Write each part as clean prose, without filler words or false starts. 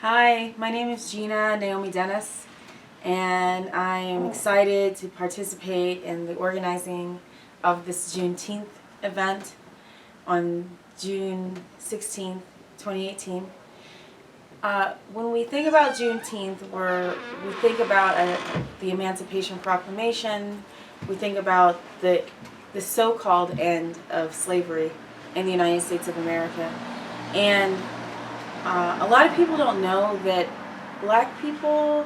Hi, my name is Gina Naomi Dennis, and I am excited to participate in the organizing of this Juneteenth event on June 16th, 2018. When we think about Juneteenth, we think about the Emancipation Proclamation. We think about the so-called end of slavery in the United States of America. And a lot of people don't know that black people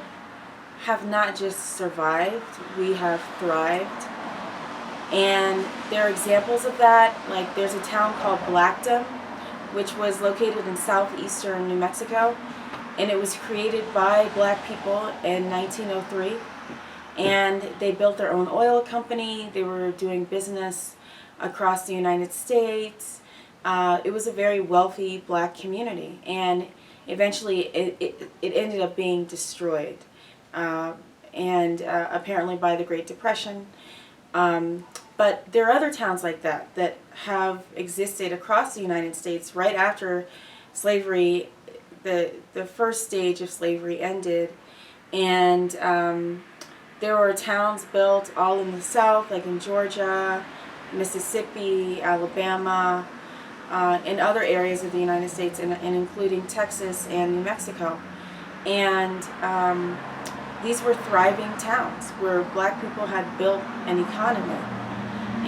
have not just survived, we have thrived. And there are examples of that. Like, there's a town called Blackdom, which was located in southeastern New Mexico, and it was created by black people in 1903. And they built their own oil company. They were doing business across the United States. It was a very wealthy black community, and eventually it ended up being destroyed, apparently by the Great Depression. But there are other towns like that have existed across the United States right after slavery, the first stage of slavery ended, and there were towns built all in the South, like in Georgia, Mississippi, Alabama, in other areas of the United States, and including Texas and New Mexico. And these were thriving towns where black people had built an economy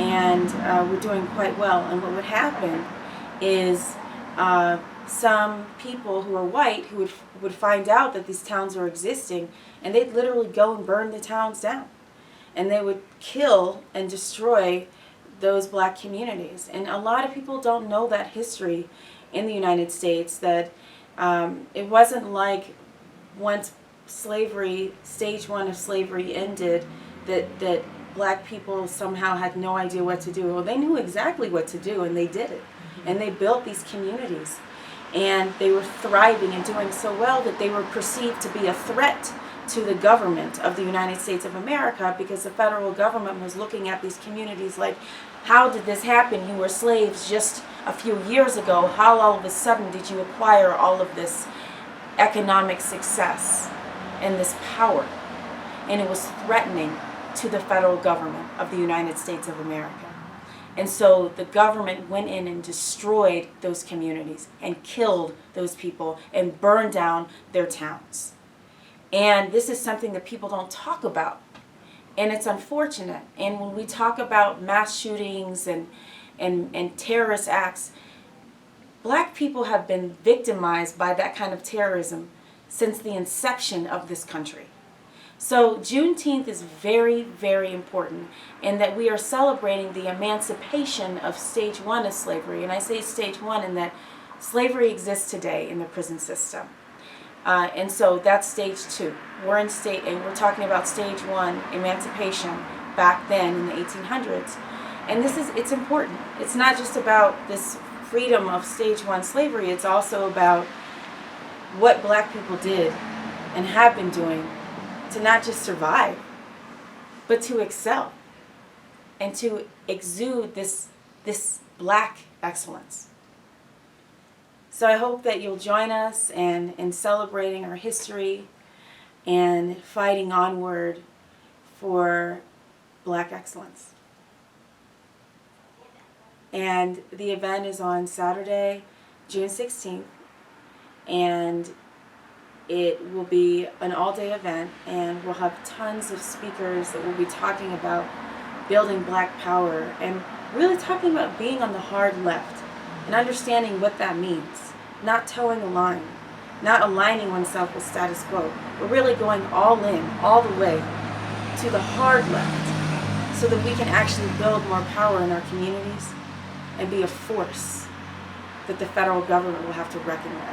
and were doing quite well. And what would happen is some people who were white who would find out that these towns were existing, and they'd literally go and burn the towns down. And they would kill and destroy those black communities. And a lot of people don't know that history in the United States, that it wasn't like once slavery, stage one of slavery ended, that black people somehow had no idea what to do. Well, they knew exactly what to do, and they did it. And they built these communities, and they were thriving and doing so well that they were perceived to be a threat to the government of the United States of America, because the federal government was looking at these communities like, how did this happen? You were slaves just a few years ago. How all of a sudden did you acquire all of this economic success and this power? And it was threatening to the federal government of the United States of America. And so the government went in and destroyed those communities and killed those people and burned down their towns. And this is something that people don't talk about. And it's unfortunate. And when we talk about mass shootings and terrorist acts, black people have been victimized by that kind of terrorism since the inception of this country. So Juneteenth is very, very important in that we are celebrating the emancipation of stage one of slavery. And I say stage one in that slavery exists today in the prison system. And so that's stage two. We're talking about stage one, emancipation, back then in the 1800s. And it's important. It's not just about this freedom of stage one slavery, it's also about what black people did and have been doing to not just survive, but to excel and to exude this black excellence. So I hope that you'll join us in celebrating our history and fighting onward for black excellence. And the event is on Saturday, June 16th, and it will be an all-day event, and we'll have tons of speakers that will be talking about building black power and really talking about being on the hard left and understanding what that means. Not towing the line, not aligning oneself with status quo, but really going all in, all the way to the hard left, so that we can actually build more power in our communities and be a force that the federal government will have to reckon with.